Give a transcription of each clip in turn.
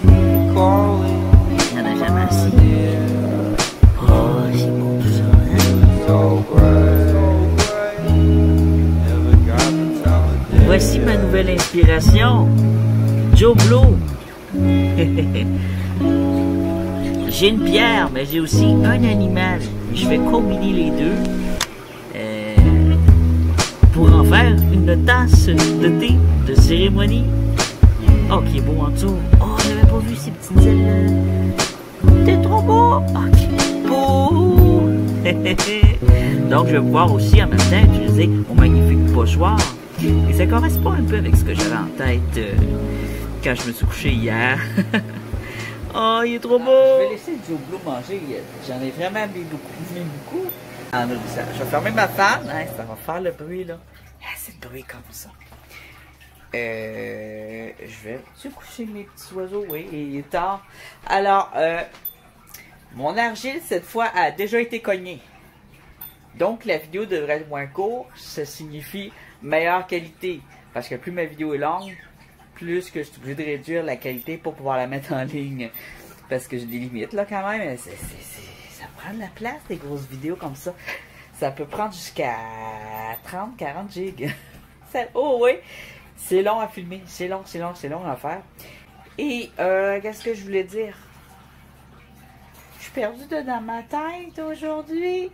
Il y en a jamais assez. Oh, c'est beau tout ça, hein? Voici ma nouvelle inspiration. Joe Blow. J'ai une pierre, mais j'ai aussi un animal. Je vais combiner les deux pour en faire une tasse de thé de cérémonie. Oh, qui est beau en dessous. Oh, j'avais pas vu ces petites ailes. T'es trop beau. Oh, qui est beau. Donc, je vais pouvoir aussi en même temps utiliser mon magnifique pochoir. Et ça correspond un peu avec ce que j'avais en tête quand je me suis couché hier. Oh, il est trop beau! Je vais laisser Joe Blow manger. J'en ai vraiment mis beaucoup. Ah, non, ça. Je vais fermer ma femme. Hein, ça va faire le bruit, là. Ah, c'est le bruit comme ça. Je vais coucher mes petits oiseaux. Oui, il est tard. Alors, mon argile, cette fois, a déjà été cognée. Donc, la vidéo devrait être moins courte. Ça signifie meilleure qualité. Parce que plus ma vidéo est longue, plus que je suis obligé de réduire la qualité pour pouvoir la mettre en ligne. Parce que j'ai des limites là quand même. Ça prend de la place, des grosses vidéos comme ça. Ça peut prendre jusqu'à 30-40 gigs. Oh oui, c'est long à filmer. C'est long à faire. Et qu'est-ce que je voulais dire? Je suis perdue dans ma tête aujourd'hui.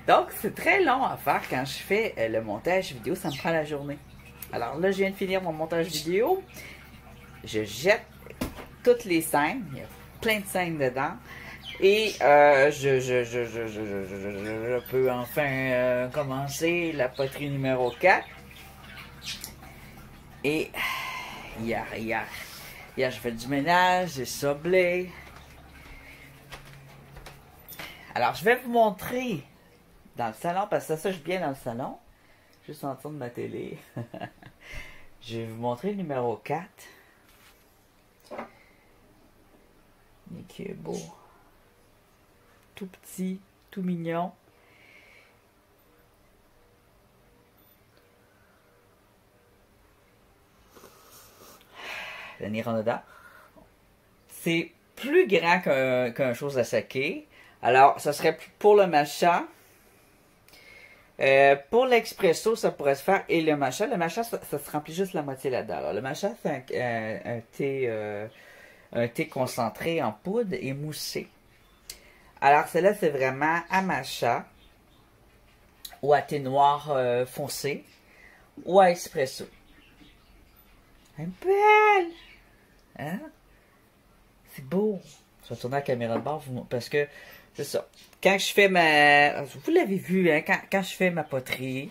Donc c'est très long à faire quand je fais le montage vidéo. Ça me prend la journée. Alors là, je viens de finir mon montage vidéo. Je jette toutes les scènes. Il y a plein de scènes dedans. Et je peux enfin commencer la poterie numéro 4. Et hier, j'ai fait du ménage, j'ai sablé. Alors, je vais vous montrer dans le salon, parce que ça, je suis bien dans le salon. Juste en dessous de ma télé. Je vais vous montrer le numéro 4. Mais qui est beau. Tout petit, tout mignon. La Nironada. C'est plus grand qu'un chose à saké. Alors, ça serait pour le matcha. Pour l'expresso, ça pourrait se faire. Et le matcha, ça se remplit juste la moitié là-dedans. Alors, le matcha, c'est un thé concentré en poudre et moussé. Alors, celle-là, c'est vraiment à matcha ou à thé noir foncé ou à espresso. Un peu belle! Hein? C'est beau! Je vais tourner la caméra de bord parce que c'est ça. Quand je fais ma... Vous l'avez vu, hein? Quand je fais ma poterie,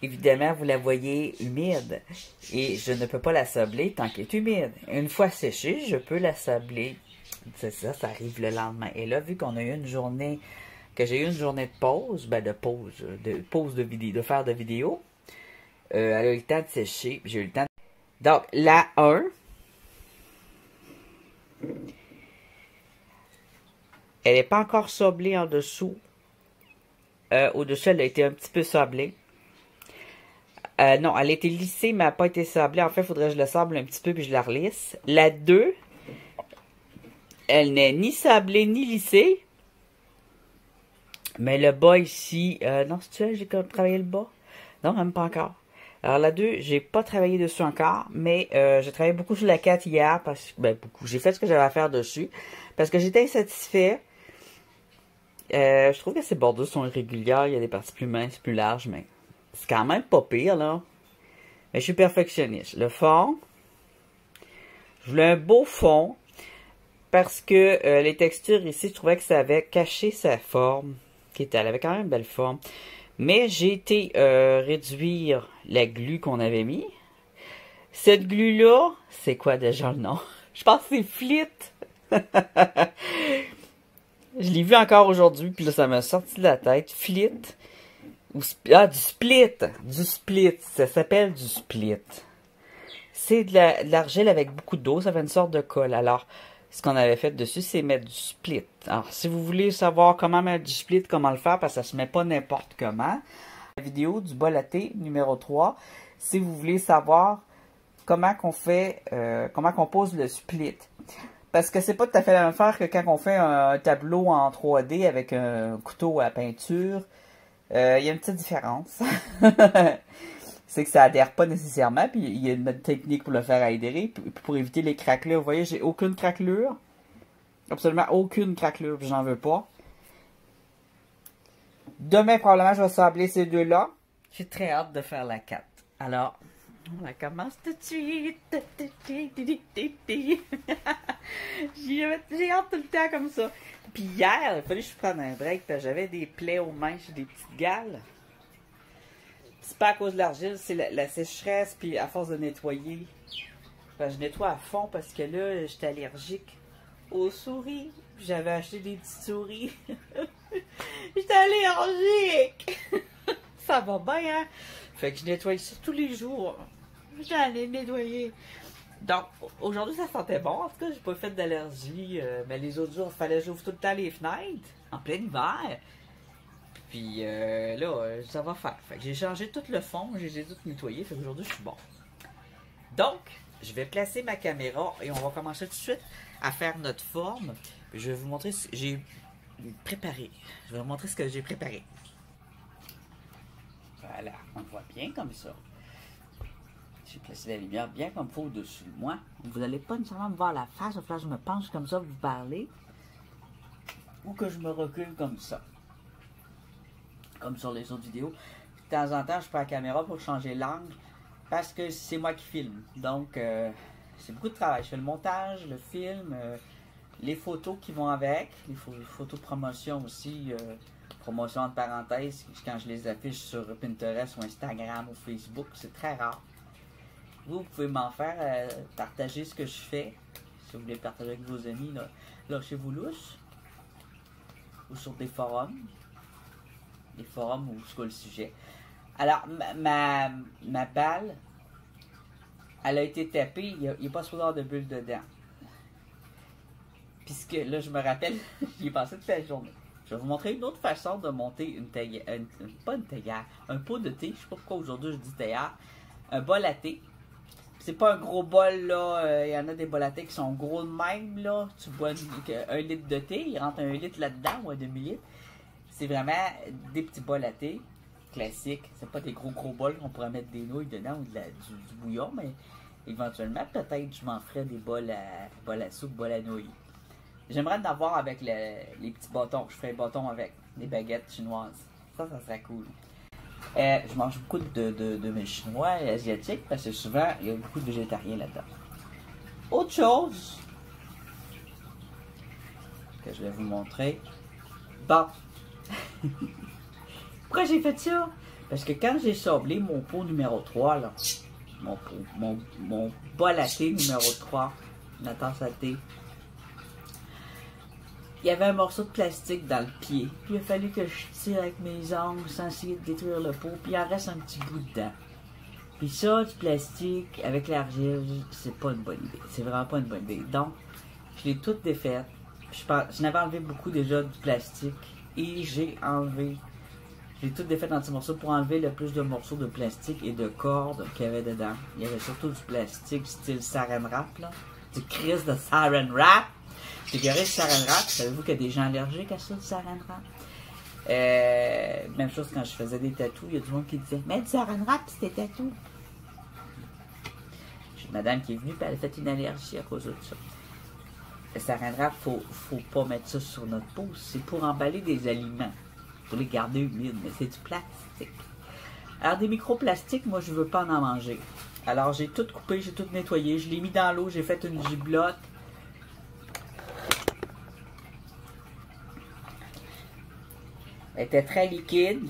évidemment, vous la voyez humide. Et je ne peux pas la sabler tant qu'elle est humide. Une fois séchée, je peux la sabler. C'est ça, ça arrive le lendemain. Et là, vu qu'on a eu une journée... Que j'ai eu une journée de pause, de vidéo, de faire de vidéo, elle a eu le temps de sécher. J'ai eu le temps de... Donc, la 1... Elle n'est pas encore sablée en dessous. Au-dessus, elle a été un petit peu sablée. Non, elle a été lissée, mais elle n'a pas été sablée. En fait, il faudrait que je la sable un petit peu, puis je la relisse. La 2, elle n'est ni sablée, ni lissée. Mais le bas ici... non, c'est ça, j'ai travaillé le bas? Non, même pas encore. Alors, la 2, j'ai pas travaillé dessus encore, mais j'ai travaillé beaucoup sur la 4 hier, parce que... beaucoup. J'ai fait ce que j'avais à faire dessus, parce que j'étais insatisfait. Je trouve que ces bordures sont irrégulières. Il y a des parties plus minces, plus larges, mais c'est quand même pas pire, là. Mais je suis perfectionniste. Le fond, je voulais un beau fond, parce que les textures ici, je trouvais que ça avait caché sa forme, elle avait quand même une belle forme. Mais j'ai été réduire la glu qu'on avait mis. Cette glu-là, c'est quoi déjà le nom? Je pense que c'est Flit. Je l'ai vu encore aujourd'hui, puis là, ça m'a sorti de la tête. Flit. Ah, du split. Du split. Ça s'appelle du split. C'est de l'argile avec beaucoup d'eau. Ça fait une sorte de colle. Alors, ce qu'on avait fait dessus, c'est mettre du split. Alors, si vous voulez savoir comment mettre du split, comment le faire, parce que ça se met pas n'importe comment, la vidéo du bol à thé numéro 3, si vous voulez savoir comment qu'on fait, comment qu'on pose le split. Parce que c'est pas tout à fait la même affaire que quand on fait un tableau en 3D avec un couteau à peinture. Il y a une petite différence. C'est que ça adhère pas nécessairement, puis il y a une technique pour le faire adhérer, puis pour éviter les craquelures. Vous voyez, j'ai aucune craquelure. Absolument aucune craquelure, puis j'en veux pas. Demain, probablement, je vais sabler ces deux-là. J'ai très hâte de faire la 4. Alors, on la commence tout de suite. J'ai hâte tout le temps comme ça. Puis hier, il fallait que je prenne un break, parce que j'avais des plaies aux mains, j'ai des petites gales. C'est pas à cause de l'argile, c'est la sécheresse, puis à force de nettoyer. Ben, je nettoie à fond parce que là, j'étais allergique aux souris. J'avais acheté des petites souris. J'étais allergique. Ça va bien, hein? Fait que je nettoie ça tous les jours. J'étais allée nettoyer. Donc, aujourd'hui, ça sentait bon. En tout cas, j'ai pas fait d'allergie. Mais les autres jours, il fallait que j'ouvre tout le temps les fenêtres, en plein hiver. Puis là, ça va faire. Fait que j'ai changé tout le fond, j'ai tout nettoyé. Fait qu'aujourd'hui, je suis bon. Donc, je vais placer ma caméra et on va commencer tout de suite à faire notre forme. Puis je vais vous montrer ce que j'ai préparé. Je vais vous montrer ce que j'ai préparé. Voilà, on voit bien comme ça. J'ai placé la lumière bien comme il faut au-dessus de moi. Vous n'allez pas nécessairement me voir la face, il va falloir que je me penche comme ça pour vous parler. Ou que je me recule comme ça. Comme sur les autres vidéos. De temps en temps, je prends la caméra pour changer l'angle. Parce que c'est moi qui filme. Donc, c'est beaucoup de travail. Je fais le montage, le film, les photos qui vont avec. Les photos de promotion aussi. Promotion entre parenthèses. Quand je les affiche sur Pinterest ou Instagram ou Facebook. C'est très rare. Vous pouvez m'en faire partager ce que je fais. Si vous voulez partager avec vos amis, là chez vous louche. Ou sur des forums. Des forums où c'est le sujet. Alors, ma balle, elle a été tapée, il n'y a pas supposé avoir de bulle dedans. Puisque là, je me rappelle, j'y ai passé toute la journée. Je vais vous montrer une autre façon de monter une théière, pas une théière, un pot de thé. Je ne sais pas pourquoi aujourd'hui je dis théière. Un bol à thé. C'est pas un gros bol, là. Il y en a des bols à thé qui sont gros de même, là. Tu bois 1 litre de thé, il rentre 1 litre là-dedans ou un demi-litre. C'est vraiment des petits bols à thé classiques. C'est pas des gros bols qu'on pourrait mettre des nouilles dedans ou du bouillon, mais éventuellement, peut-être je m'en ferais des bols à soupe, bols à nouilles. J'aimerais en avoir avec les petits bâtons. Je ferais des bâtons avec des baguettes chinoises. Ça serait cool. Je mange beaucoup de mets chinois et asiatiques parce que souvent, il y a beaucoup de végétariens là-dedans. Autre chose que je vais vous montrer. Bon. Pourquoi j'ai fait ça? Parce que quand j'ai sablé mon pot numéro 3, là, mon bol à thé numéro 3, ma tasse à thé, il y avait un morceau de plastique dans le pied. Puis il a fallu que je tire avec mes ongles sans essayer de détruire le pot. Puis il en reste un petit bout dedans. Puis ça, du plastique avec l'argile, c'est pas une bonne idée. C'est vraiment pas une bonne idée. Donc, je l'ai toute défaite. Je n'avais enlevé beaucoup déjà du plastique. Et j'ai tout défait dans petits morceaux pour enlever le plus de morceaux de plastique et de cordes qu'il y avait dedans. Il y avait surtout du plastique style saran wrap, là. Du crise de saran wrap. J'ai garé le saran wrap. Savez-vous qu'il y a des gens allergiques à ça, du saran wrap? Même chose quand je faisais des tatous, il y a du monde qui disait « Mais du saran wrap, c'était tatou. » J'ai une madame qui est venue et elle a fait une allergie à cause de ça. Le saran wrap, faut pas mettre ça sur notre peau. C'est pour emballer des aliments. Pour les garder humides, mais c'est du plastique. Alors des microplastiques, moi je veux pas en manger. Alors j'ai tout coupé, j'ai tout nettoyé, je l'ai mis dans l'eau, j'ai fait une giblotte. Elle était très liquide,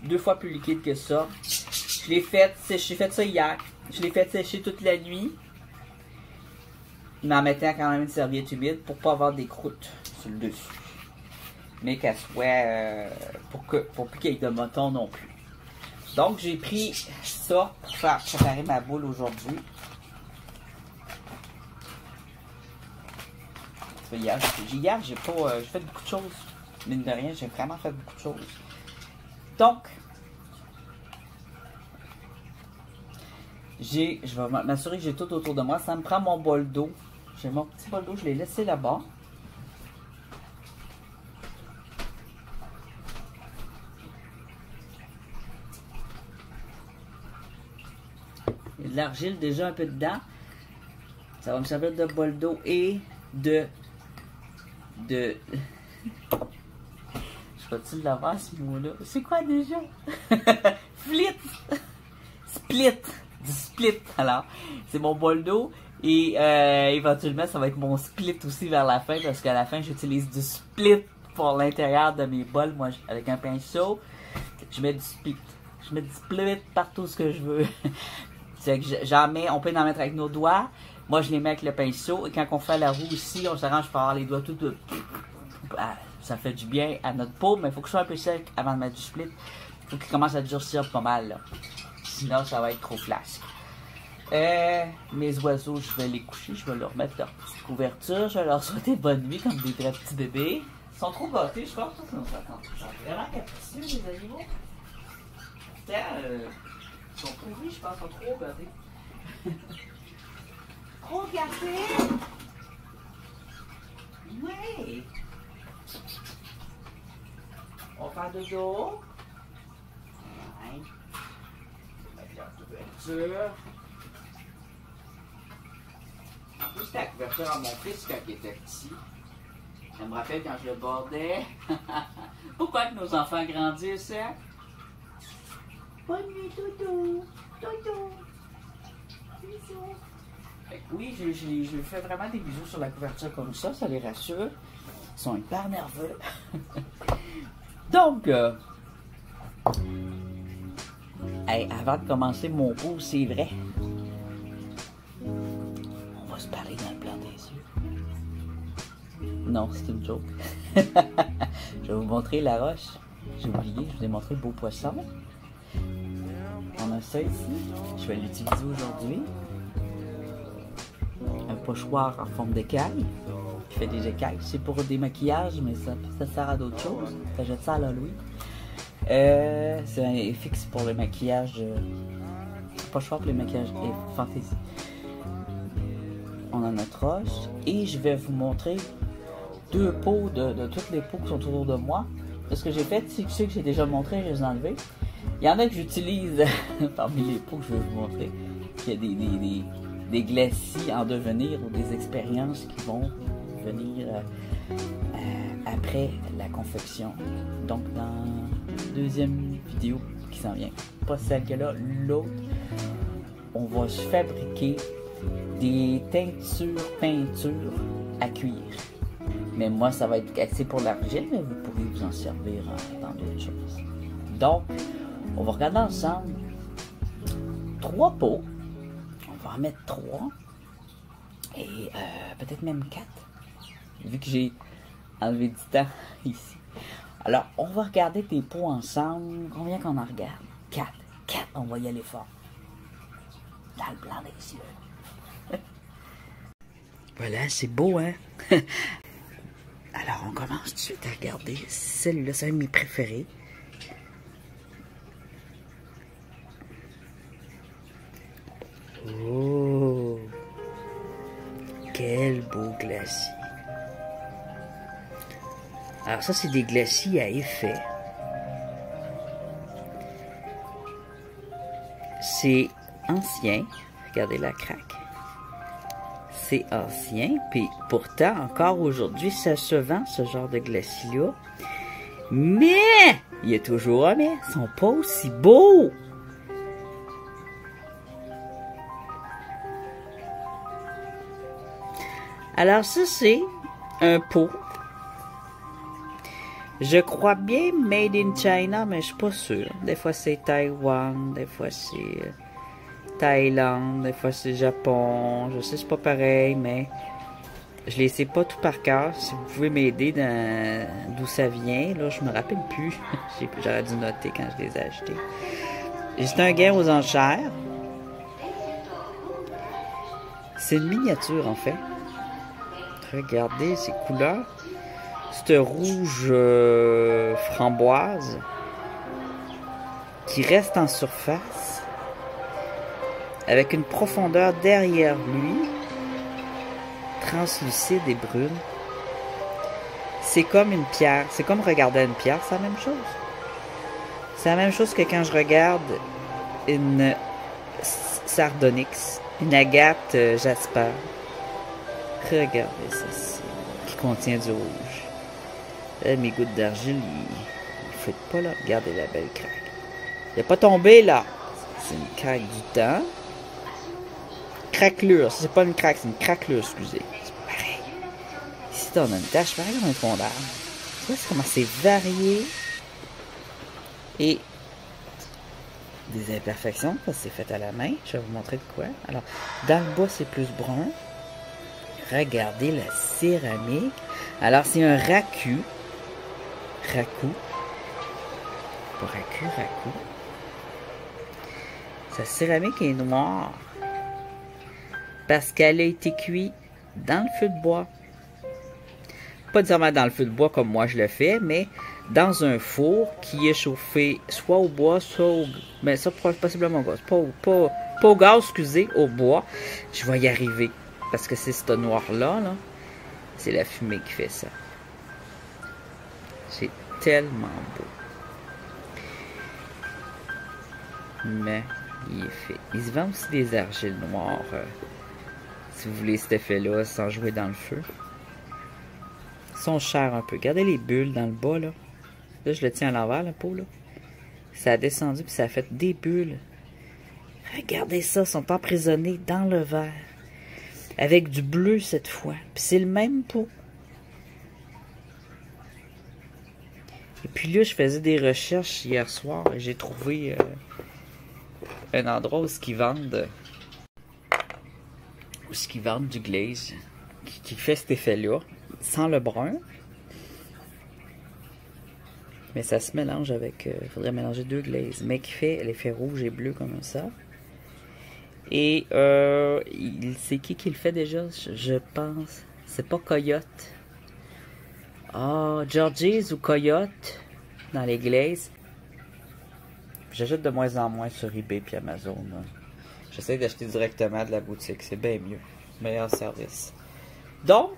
2 fois plus liquide que ça. J'ai fait ça hier. Je l'ai fait sécher toute la nuit. Mais en mettant quand même une serviette humide pour pas avoir des croûtes sur le dessus. Mais qu'elle soit pour plus qu'il y ait de mouton non plus. Donc j'ai pris ça pour faire préparer ma boule aujourd'hui. Hier j'ai fait beaucoup de choses. Mine de rien, j'ai vraiment fait beaucoup de choses. Donc Je vais m'assurer que j'ai tout autour de moi. Ça me prend mon bol d'eau. J'ai mon petit bol d'eau, je l'ai laissé là-bas. Il y a de l'argile déjà un peu dedans. Ça va me servir de bol d'eau et de... Je vais-tu l'avoir ce mot-là? C'est quoi déjà? Flit! Split! Du split, alors. C'est mon bol d'eau. Et éventuellement, ça va être mon split aussi vers la fin. Parce qu'à la fin, j'utilise du split pour l'intérieur de mes bols. Moi, avec un pinceau, je mets du split. Je mets du split partout ce que je veux. C'est que j'en mets, on peut en mettre avec nos doigts. Moi, je les mets avec le pinceau. Et quand on fait la roue ici, on s'arrange pour avoir les doigts tout... Ça fait du bien à notre peau, mais il faut que ce soit un peu sec avant de mettre du split. Il faut qu'il commence à durcir pas mal, là. Sinon, ça va être trop flasque. Mes oiseaux, je vais les coucher. Je vais leur mettre leur petite couverture. Je vais leur souhaiter bonne nuit comme des vrais petits bébés. Ils sont trop gâtés, je pense. Ils sont vraiment capricieux, les animaux. Putain, ils sont pourris, je pense. Ils sont trop gâtés. Trop gâtés! Oui! On va faire dodo. Ouais. Mettre la couverture. En plus, c'était la couverture à mon fils quand il était petit. Ça me rappelle quand je le bordais. Pourquoi que nos enfants grandissent, hein? Bonne nuit, Dodo. Dodo. Bisous. Oui, je fais vraiment des bisous sur la couverture comme ça les rassure. Ils sont hyper nerveux. Donc, hey, avant de commencer mon cours, c'est vrai. On va se parler dans le blanc des yeux. Non, c'est une joke. Je vais vous montrer la roche. J'ai oublié, je vous ai montré le beau poisson. On a ça ici. Je vais l'utiliser aujourd'hui. Un pochoir en forme d'écaille. Qui fait des écailles. C'est pour des maquillages, mais ça sert à d'autres choses. Ça jette ça à l'Halloween. C'est un fixe pour le maquillage. Pochoir pour le maquillage et fantaisie. On a notre roche. Et je vais vous montrer deux pots de toutes les pots qui sont autour de moi. Ce que j'ai fait, c'est que ceux que j'ai déjà montré, je les ai enlevés. Il y en a que j'utilise parmi les pots que je vais vous montrer. Il y a des glacis en devenir ou des expériences qui vont venir après la confection. Donc dans la deuxième vidéo qui s'en vient, pas celle que là, l'autre, on va se fabriquer des peintures à cuire. Mais moi, ça va être assez pour l'argile, mais vous pourrez vous en servir dans d'autres choses. Donc, on va regarder ensemble 3 pots. On va en mettre 3. Et peut-être même 4. Vu que j'ai enlevé du temps ici. Alors, on va regarder tes pots ensemble. Combien qu'on en regarde? 4. 4, on va y aller fort. Dans le blanc des yeux. Voilà, c'est beau, hein? Alors, on commence tout de suite à regarder. Celle-là, c'est un de mes préférés. Oh! Quel beau glacis! Alors ça, c'est des glacis à effet. C'est ancien. Regardez la craque. C'est ancien. Puis pourtant, encore aujourd'hui, ça se vend, ce genre de glacis-là. Mais! Il y a toujours un mais. Ils sont pas aussi beaux! Alors ça, c'est un pot. Je crois bien Made in China, mais je suis pas sûre. Des fois c'est Taïwan, des fois c'est Thaïlande, des fois c'est Japon. Je sais c'est pas pareil, mais je les sais pas tout par cœur. Si vous pouvez m'aider d'où ça vient, là je me rappelle plus. J'aurais dû noter quand je les ai achetés. C'est un gain aux enchères. C'est une miniature en fait. Regardez ces couleurs. C'est rouge framboise qui reste en surface. avec une profondeur derrière lui, translucide et brune. C'est comme une pierre, c'est comme regarder une pierre, c'est la même chose. C'est la même chose que quand je regarde une sardonyx, une agate jasper. Regardez ceci, qui contient du rouge. Mes gouttes d'argile, il faut pas là. Regardez la belle craque. Il n'est pas tombé là. C'est une craque du temps. Craquelure, c'est pas une craque, c'est une craquelure, excusez. C'est pareil. Ici, on a une tache pareil comme un tronc d'arbre. Tu vois, c'est comment c'est varié. Et des imperfections, parce que c'est fait à la main. Je vais vous montrer de quoi. Alors, dans le bas, c'est plus brun. Regardez la céramique. Alors, c'est un raku. Raku. Pas raku, raku. Sa céramique est noire. Parce qu'elle a été cuite dans le feu de bois. Pas nécessairement dans le feu de bois comme moi je le fais, mais dans un four qui est chauffé soit au bois, soit au... Mais ça, possiblement au gaz. Pas au gaz, excusez, au bois. Je vais y arriver. Parce que c'est ce noir-là, là. C'est la fumée qui fait ça. C'est tellement beau. Mais il est fait. Il se vend aussi des argiles noires. Si vous voulez cet effet-là, sans jouer dans le feu. Ils sont chers un peu. Regardez les bulles dans le bas, là. Là, je le tiens à l'envers, la peau, là. Ça a descendu, puis ça a fait des bulles. Regardez ça, ils sont emprisonnés dans le verre. Avec du bleu, cette fois. Puis c'est le même pot. Et puis là, je faisais des recherches hier soir, et j'ai trouvé un endroit où ils vendent... du glaze. Qui fait cet effet-là. Sans le brun. Mais ça se mélange avec... il faudrait mélanger deux glazes. Mais qui fait l'effet rouge et bleu comme ça. Et c'est qui le fait déjà? Je pense. C'est pas Coyote. Ah, Georgie's ou Coyote dans les glazes. J'achète de moins en moins sur eBay et Amazon. J'essaie d'acheter directement de la boutique. C'est bien mieux. Meilleur service. Donc,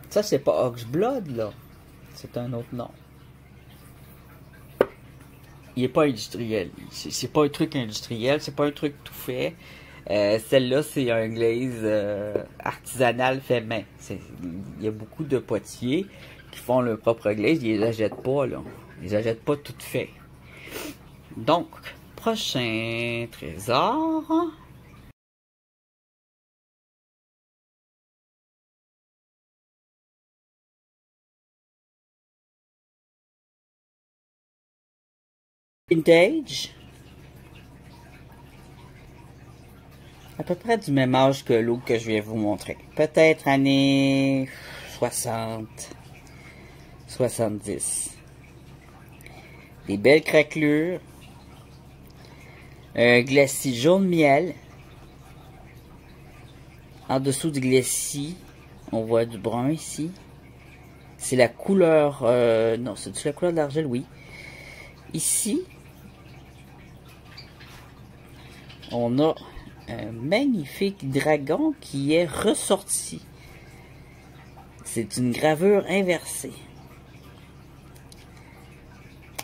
ça c'est pas Oxblood là. C'est un autre nom. Il est pas industriel. C'est pas un truc industriel. C'est pas un truc tout fait. Celle-là, c'est un glaze artisanal fait main. Il y a beaucoup de potiers qui font leur propre glaze. Ils les achètent pas, là. Ils les achètent pas tout fait. Donc, prochain trésor. Vintage. À peu près du même âge que l'autre que je vais vous montrer. Peut-être années 60, 70. Des belles craquelures. Un glacis jaune miel. En dessous du glacis, on voit du brun ici. C'est la couleur... non, c'est la couleur de l'argile, oui. Ici, on a un magnifique dragon qui est ressorti. C'est une gravure inversée.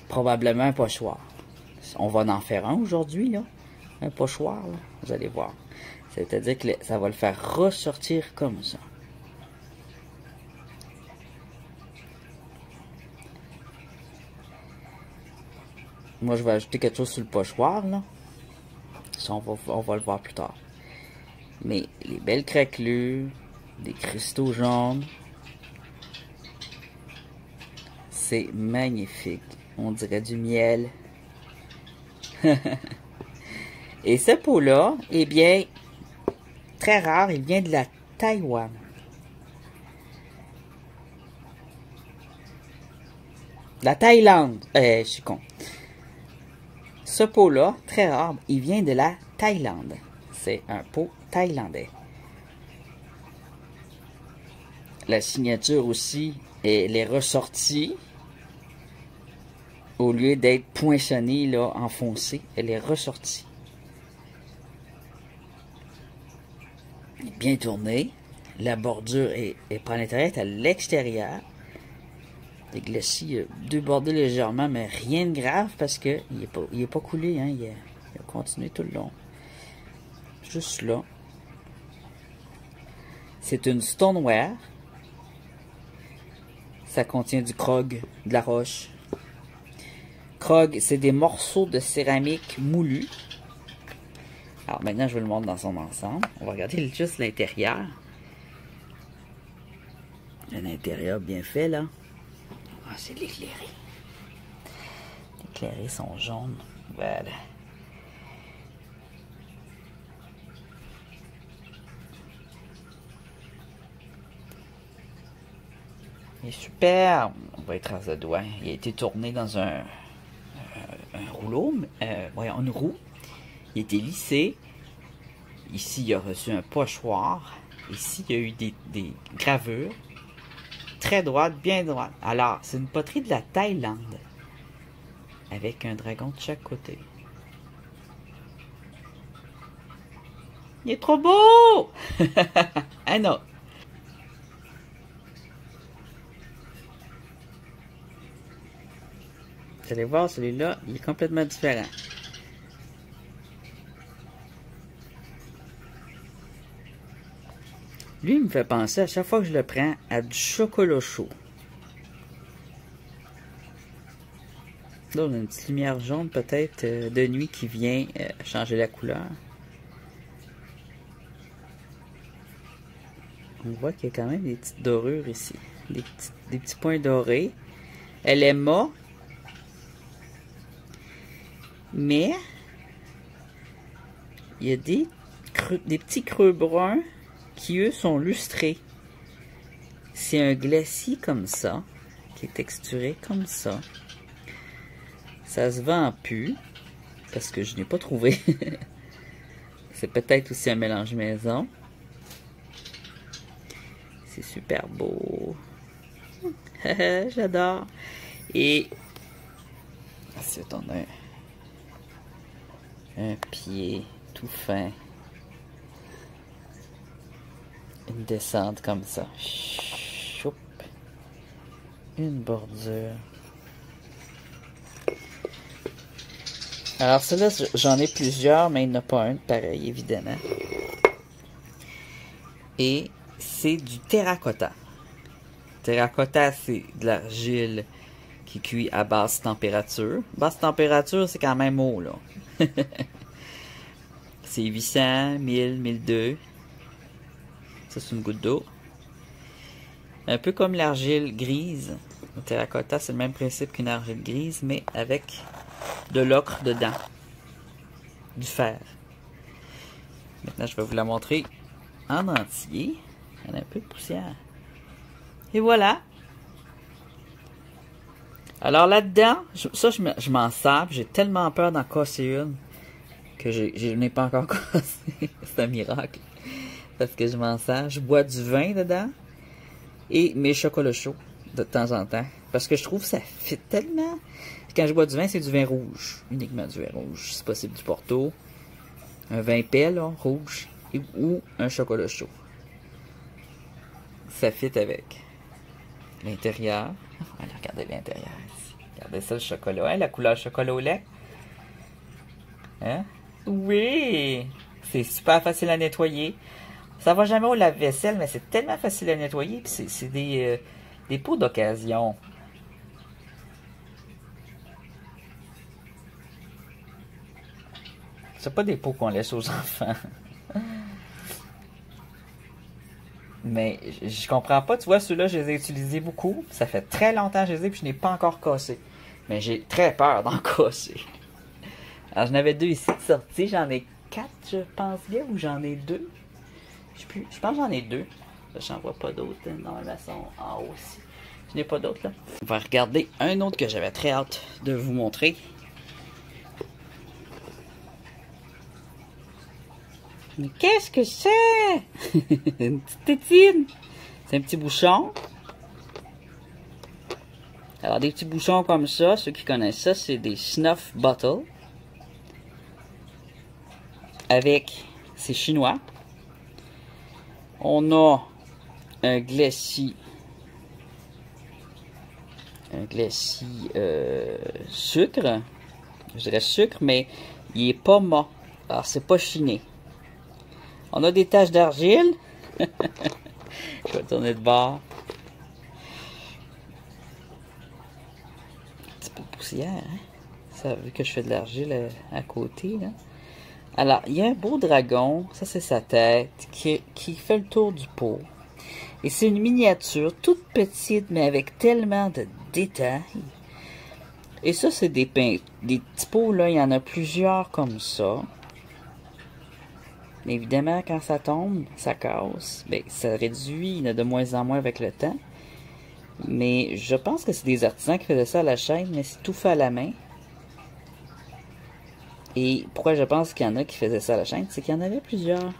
Probablement un pochoir. On va en faire un aujourd'hui, là. Un pochoir, là. Vous allez voir. C'est-à-dire que ça va le faire ressortir comme ça. Moi, je vais ajouter quelque chose sur le pochoir, là. Ça, on va le voir plus tard. Mais les belles craquelures, des cristaux jaunes, c'est magnifique. On dirait du miel. Et ce pot-là, eh bien, très rare, il vient de la Taïwan. La Thaïlande. Je suis con. Ce pot-là, très rare, il vient de la Thaïlande. C'est un pot thaïlandais. La signature aussi, elle est ressortie Au lieu d'être poinçonnée, là, enfoncée, elle est ressortie. Bien tournée. La bordure est pas à l'intérieur, elle est à l'extérieur. Les glacis, deux bordés légèrement, mais rien de grave parce que il est pas coulé, hein, il a continué tout le long. Juste là. C'est une stoneware. Ça contient du krog, de la roche. Krog, c'est des morceaux de céramique moulus. Alors maintenant, je vais le montrer dans son ensemble. On va regarder juste l'intérieur. Un intérieur bien fait, là. Ah, c'est l'éclairé. Les éclairés sont jaunes. Voilà. Il est super. On va y tracer le doigt. Il a été tourné dans un rouleau. Voyons, une roue. Il a été lissé. Ici, il a reçu un pochoir. Ici, il y a eu des gravures. Très droite, bien droite. Alors, c'est une poterie de la Thaïlande. Avec un dragon de chaque côté. Il est trop beau! Un autre. Vous allez voir, celui-là, il est complètement différent. Lui, il me fait penser, à chaque fois que je le prends, à du chocolat chaud. Là, on a une petite lumière jaune, peut-être, de nuit qui vient changer la couleur. On voit qu'il y a quand même des petites dorures ici. Des petits points dorés. Elle est mat. Mais, il y a des petits creux bruns qui, eux, sont lustrés. C'est un glacis comme ça, qui est texturé comme ça. Ça se vend plus, parce que je n'ai pas trouvé. C'est peut-être aussi un mélange maison. C'est super beau. J'adore. Et ensuite, on a un pied tout fin. Une descente comme ça. Choup. Une bordure. Alors celle-là, j'en ai plusieurs, mais il n'y en a pas un pareil, évidemment. Et c'est du terracotta. Terracotta, c'est de l'argile qui cuit à basse température. Basse température, c'est quand même haut, là. C'est 800, 1000, 1002. Ça, c'est une goutte d'eau. Un peu comme l'argile grise. Le terracotta, c'est le même principe qu'une argile grise, mais avec de l'ocre dedans. Du fer. Maintenant, je vais vous la montrer en entier. Il y en a un peu de poussière. Et voilà. Alors là-dedans, je m'en sers. J'ai tellement peur d'en casser une que je n'ai pas encore cassé. C'est un miracle. Parce que je m'en sers. Je bois du vin dedans. Et mes chocolats chauds de temps en temps. Parce que je trouve que ça fait tellement... Quand je bois du vin, c'est du vin rouge. Uniquement du vin rouge. C'est possible du Porto. Un vin épais, là, rouge. Ou un chocolat chaud. Ça fit avec l'intérieur. Allez, regardez l'intérieur ici. Regardez ça, le chocolat. Hein, la couleur chocolat au lait. Hein? Oui! C'est super facile à nettoyer. Ça va jamais au lave-vaisselle, mais c'est tellement facile à nettoyer. Puis c'est des pots d'occasion. C'est pas des pots qu'on laisse aux enfants. Mais je comprends pas. Tu vois, ceux-là, je les ai utilisés beaucoup. Ça fait très longtemps que je les ai, puis je n'ai pas encore cassé. Mais j'ai très peur d'en casser. Alors, j'en avais deux ici de sortie. J'en ai 4, je pense bien, ou j'en ai 2. Je pense que j'en ai 2. J'en vois pas d'autres. Normalement, ils sont en haut aussi. Je n'ai pas d'autres, là. On va regarder un autre que j'avais très hâte de vous montrer. Mais qu'est-ce que c'est? Une petite tétine. C'est un petit bouchon. Alors, des petits bouchons comme ça, ceux qui connaissent ça, c'est des snuff bottles. Avec, c'est chinois. On a un glacis. Un glacis sucre. Je dirais sucre, mais il est pas mat. Alors, c'est pas chiné. On a des taches d'argile. Je vais tourner de bord. Un petit peu de poussière, hein? Ça, vu que je fais de l'argile à côté, là. Alors, il y a un beau dragon. Ça, c'est sa tête. Qui fait le tour du pot. Et c'est une miniature toute petite, mais avec tellement de détails. Et ça, c'est des petits pots, là. Il y en a plusieurs comme ça. Mais évidemment, quand ça tombe, ça casse. Bien, ça réduit de moins en moins avec le temps. Mais je pense que c'est des artisans qui faisaient ça à la chaîne, mais c'est tout fait à la main. Et pourquoi je pense qu'il y en a qui faisaient ça à la chaîne, c'est qu'il y en avait plusieurs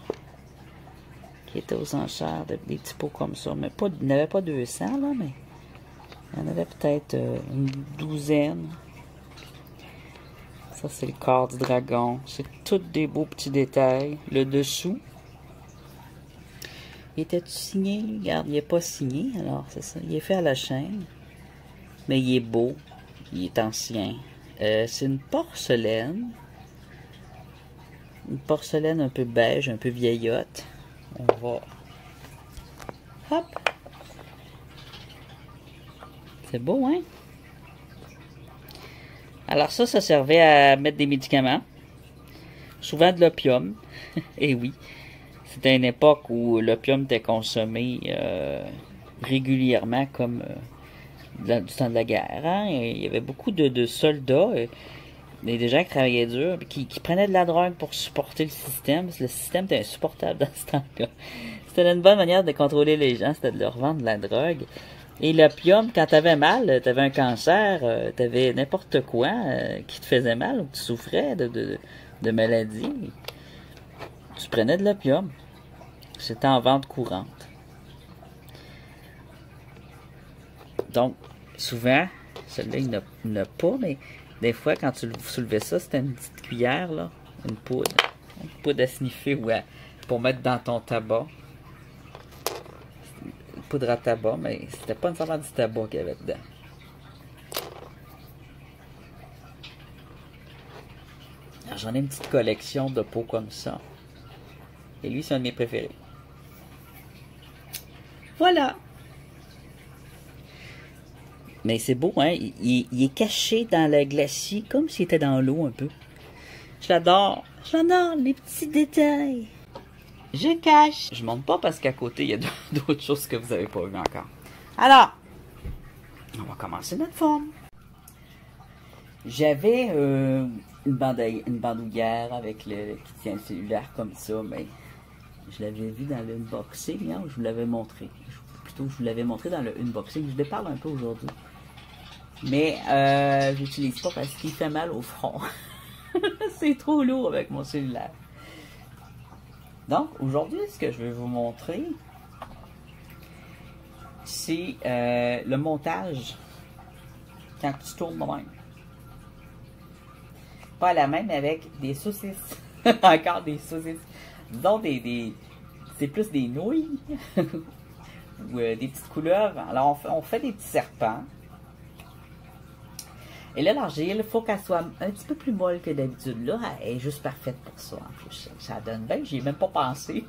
qui étaient aux enchères, des petits pots comme ça. Mais pas, il n'y en avait pas 200, là, mais il y en avait peut-être une douzaine. Ça, c'est le corps du dragon. C'est tous des beaux petits détails. Le dessous. Était-tu signé? Regarde, il n'est pas signé. Alors, c'est ça. Il est fait à la chaîne. Mais il est beau. Il est ancien. C'est une porcelaine. Une porcelaine un peu beige, un peu vieillotte. On va... Hop! C'est beau, hein? Alors ça servait à mettre des médicaments. Souvent de l'opium. Et oui, c'était une époque où l'opium était consommé régulièrement comme du temps de la guerre. Hein? Et il y avait beaucoup de soldats et des gens qui travaillaient dur, qui prenaient de la drogue pour supporter le système. Parce que le système était insupportable dans ce temps-là. C'était une bonne manière de contrôler les gens, c'était de leur vendre de la drogue. Et l'opium, quand t'avais mal, t'avais un cancer, t'avais n'importe quoi qui te faisait mal ou que tu souffrais de maladie, tu prenais de l'opium. C'était en vente courante. Donc, souvent, celui-là, il n'a pas, mais des fois, quand tu soulevais ça, c'était une petite cuillère, là, une poudre à sniffer ou pour mettre dans ton tabac. Poudre à tabac, mais c'était pas nécessairement du tabac qu'il y avait dedans. Alors, j'en ai une petite collection de pots comme ça. Et lui, c'est un de mes préférés. Voilà! Mais c'est beau, hein? Il est caché dans le glacis, comme s'il était dans l'eau un peu. Je l'adore! J'adore les petits détails! Je cache. Je monte pas parce qu'à côté, il y a d'autres choses que vous n'avez pas vues encore. Alors, on va commencer notre forme. J'avais une bandoulière avec qui tient le cellulaire comme ça, mais je l'avais vu dans le unboxing, hein, je vous l'avais montré. Plutôt, je vous l'avais montré dans le unboxing. Je déparle un peu aujourd'hui. Mais je l'utilise pas parce qu'il fait mal au front. C'est trop lourd avec mon cellulaire. Donc, aujourd'hui, ce que je vais vous montrer, c'est le montage quand tu tournes de même. Pas à la même avec des saucisses. Encore des saucisses. Disons c'est plus des nouilles ou des petites couleuvres. Alors, on fait des petits serpents. Et là, l'argile, il faut qu'elle soit un petit peu plus molle que d'habitude. Là, elle est juste parfaite pour ça, en plus. Ça donne bien, j'y ai même pas pensé.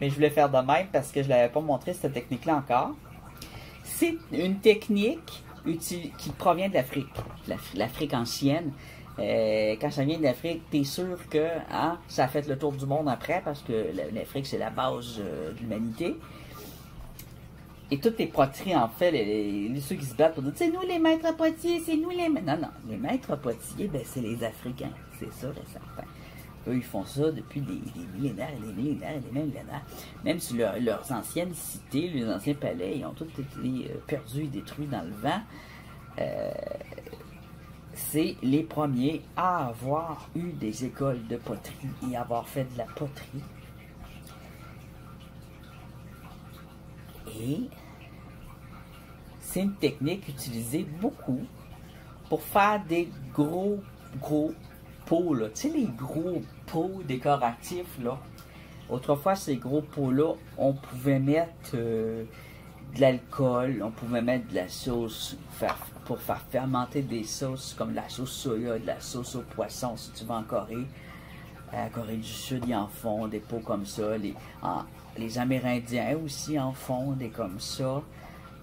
Mais je voulais faire de même parce que je ne l'avais pas montré, cette technique-là encore. C'est une technique qui provient de l'Afrique. L'Afrique ancienne. Quand ça vient d'Afrique, tu es sûr que ça a fait le tour du monde après parce que l'Afrique, c'est la base de l'humanité. Et toutes les poteries, en fait, ceux qui se battent pour dire c'est nous les maîtres potiers, c'est nous les maîtres. Non, les maîtres potiers, ben, c'est les Africains. C'est ça, les certains. Eux, ils font ça depuis des millénaires et des millénaires et des millénaires. Même si leurs anciennes cités, les anciens palais, ils ont tous été perdus et détruits dans le vent. C'est les premiers à avoir eu des écoles de poterie et avoir fait de la poterie. Et c'est une technique utilisée beaucoup pour faire des gros pots, là. Tu sais, les gros pots décoratifs, là. Autrefois, ces gros pots-là, on pouvait mettre de l'alcool, on pouvait mettre de la sauce pour faire fermenter des sauces comme de la sauce soya, de la sauce au poisson, si tu vas en Corée. À Corée du Sud, ils en font des pots comme ça. Les Amérindiens aussi en font des comme ça.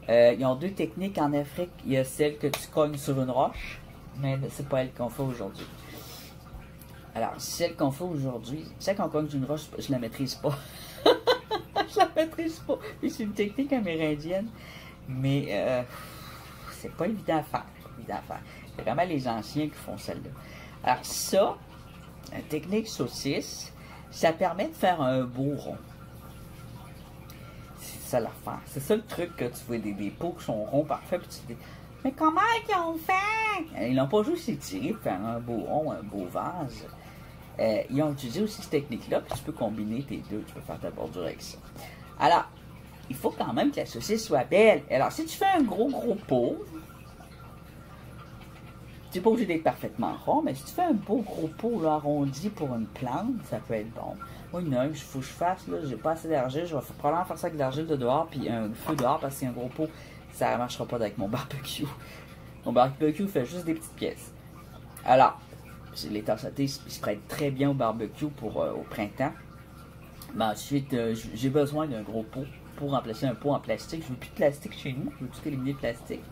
Ils ont deux techniques en Afrique. Il y a celle que tu cognes sur une roche, mais c'est pas elle qu'on fait aujourd'hui. Alors, celle qu'on fait aujourd'hui, celle qu'on cogne sur une roche, je la maîtrise pas. Je la maîtrise pas. C'est une technique amérindienne, mais c'est pas évident à faire. C'est vraiment les anciens qui font celle-là. Alors ça, la technique saucisse, ça permet de faire un beau rond. C'est ça l'affaire. C'est ça le truc que tu vois des pots qui sont ronds parfaits, puis tu te dis, mais comment ils ont fait? Ils n'ont pas juste étiré pour faire un beau rond, un beau vase. Ils ont utilisé aussi cette technique-là, puis tu peux combiner tes deux, tu peux faire ta bordure avec ça. Alors, il faut quand même que la saucisse soit belle. Alors, si tu fais un gros pot, tu n'es pas obligé d'être parfaitement rond, mais si tu fais un beau gros pot là, arrondi pour une plante, ça peut être bon. Moi, il y en a un qu'il faut que je fasse, là, j'ai pas assez d'argile, je vais probablement faire ça avec de l'argile de dehors, puis un feu dehors, parce que c'est un gros pot, ça ne marchera pas avec mon barbecue. Mon barbecue fait juste des petites pièces. Alors, les tasses sautés se prêtent très bien au barbecue pour au printemps. Mais ensuite, j'ai besoin d'un gros pot pour remplacer un pot en plastique. Je ne veux plus de plastique chez nous, je veux tout éliminer le plastique.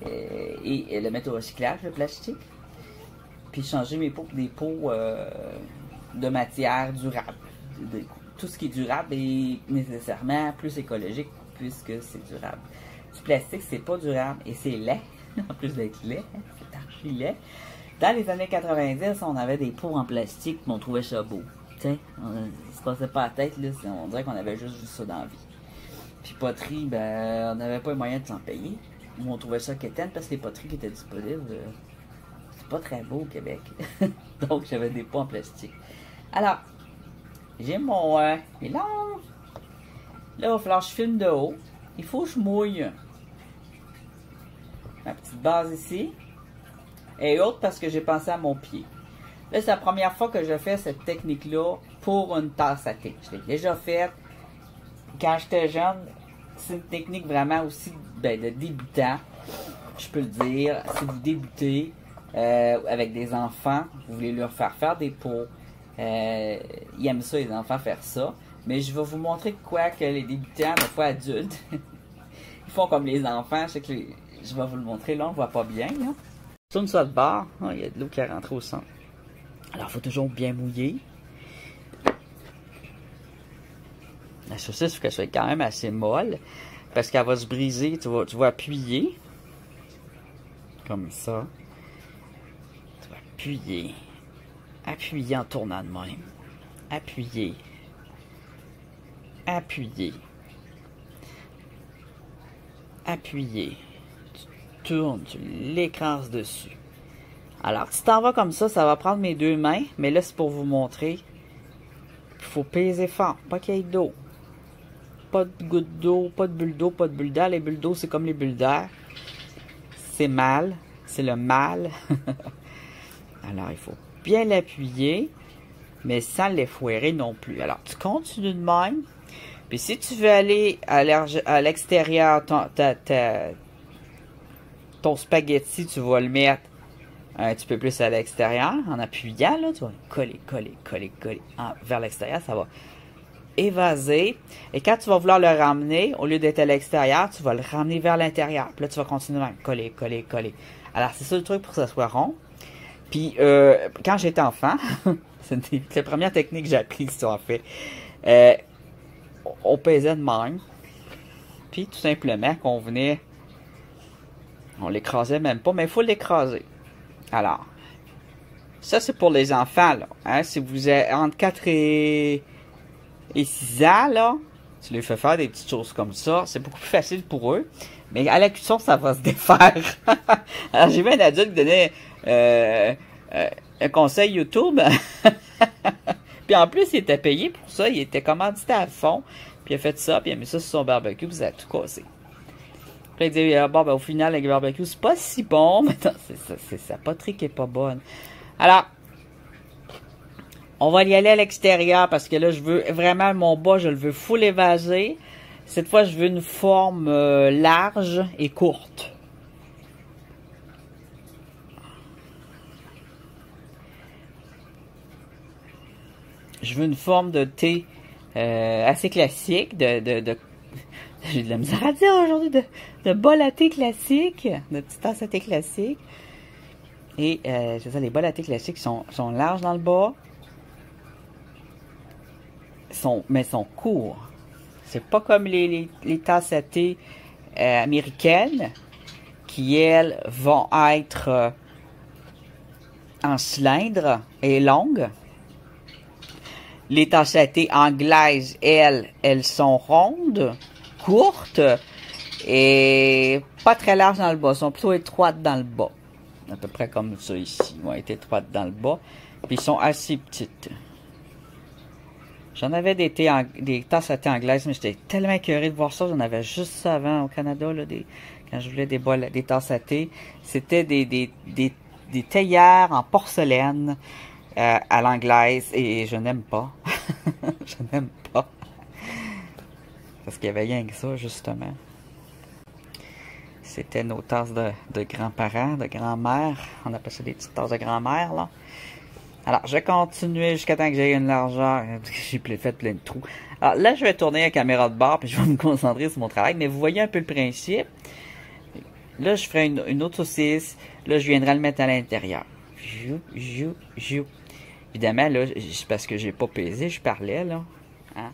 Et le mettre au recyclage, le plastique. Puis changer mes pots pour des pots de matière durable. Tout ce qui est durable est nécessairement plus écologique puisque c'est durable. Du plastique, c'est pas durable et c'est laid. En plus d'être laid, c'est archi laid. Dans les années 90, on avait des pots en plastique, mais on trouvait ça beau. Tu sais, on se passait pas la tête, là, on dirait qu'on avait juste vu ça dans la vie. Puis poterie, ben, on n'avait pas les moyens de s'en payer. Nous, on trouvait ça quétaine parce que les poteries qui étaient disponibles, c'est pas très beau au Québec. Donc, j'avais des pots en plastique. Alors, j'ai mon mélange. Là, il va falloir que je filme de haut. Il faut que je mouille ma petite base ici. Et autre parce que j'ai pensé à mon pied. Là, c'est la première fois que je fais cette technique-là pour une tasse à thé. Je l'ai déjà faite quand j'étais jeune. C'est une technique vraiment aussi de débutant. Je peux le dire. Si vous débutez avec des enfants, vous voulez leur faire des pots. Ils aiment ça, les enfants, faire ça. Mais je vais vous montrer quoi que les débutants, des fois adultes, ils font comme les enfants. Je vais vous le montrer. Là, on ne voit pas bien. Là. Tourne ça de bord. Oh, il y a de l'eau qui est rentrée au centre. Alors, il faut toujours bien mouiller. La saucisse, il faut qu'elle soit quand même assez molle. Parce qu'elle va se briser. Tu vas appuyer. Comme ça. Tu vas appuyer. Appuyer en tournant de même. Appuyer. Appuyer. Appuyer. Tourne, tu l'écrases dessus. Alors, tu t'en vas comme ça va prendre mes deux mains, mais là, c'est pour vous montrer. Il faut peser fort, pas qu'il y ait d'eau. Pas de goutte d'eau, pas de bulle d'eau, pas de bulle d'air. Les bulles d'eau, c'est comme les bulles d'air. C'est mal, c'est le mal. Alors, il faut bien l'appuyer, mais sans l'effouérer non plus. Alors, tu continues de même. Puis, si tu veux aller à l'extérieur, ton spaghetti, tu vas le mettre un petit peu plus à l'extérieur. En appuyant, là, tu vas coller vers l'extérieur. Ça va évaser. Et quand tu vas vouloir le ramener, au lieu d'être à l'extérieur, tu vas le ramener vers l'intérieur. Puis là, tu vas continuer à coller. Alors, c'est ça le truc pour que ça soit rond. Puis, quand j'étais enfant, c'est la première technique que j'ai apprise, ça, en fait. On pesait de même. Puis, tout simplement, qu'on venait... On l'écrasait même pas, mais il faut l'écraser. Alors, ça c'est pour les enfants, là. Hein? Si vous êtes entre 4 et 6 ans, là, tu les fais faire des petites choses comme ça, c'est beaucoup plus facile pour eux. Mais à la cuisson, ça va se défaire. Alors, j'ai vu un adulte qui donnait un conseil YouTube. Puis en plus, il était payé pour ça. Il était commandité à fond. Puis il a fait ça, puis il a mis ça sur son barbecue, puis ça a tout cassé. Puis il dit, bon, ben, au final, avec le barbecue, c'est pas si bon. Mais non, c'est sa poterie qui est pas bonne. Alors, on va y aller à l'extérieur parce que là, je veux vraiment mon bas, je le veux full évasé. Cette fois, je veux une forme large et courte. Je veux une forme de thé assez classique, j'ai de la misère à dire aujourd'hui, de bol à thé classique, de petite tasse à thé classique. Et c'est ça, les bols à thé classiques sont larges dans le bas, mais sont courts. C'est pas comme les tasses à thé américaines, qui elles vont être en cylindre et longues. Les tasses à thé anglaises, elles sont rondes, courtes et pas très larges dans le bas. Elles sont plutôt étroites dans le bas. À peu près comme ça ici. Ils vont être étroites dans le bas. Puis ils sont assez petites. J'en avais des tasses à thé anglaises, mais j'étais tellement écœuré de voir ça. J'en avais juste ça avant au Canada, là, quand je voulais des tasses à thé. C'était des théières en porcelaine. À l'anglaise, et je n'aime pas. Je n'aime pas. Parce qu'il y avait rien que ça, justement. C'était nos tasses de grands-parents, de grand-mère. On appelle ça des petites tasses de grand-mère, là. Alors, je vais continuer jusqu'à temps que j'ai une largeur. J'ai fait plein de trous. Alors là, je vais tourner la caméra de bord, puis je vais me concentrer sur mon travail. Mais vous voyez un peu le principe. Là, je ferai une autre saucisse. Là, je viendrai le mettre à l'intérieur. Jou. Évidemment, là, c'est parce que j'ai pas pesé, je parlais, là. Hein?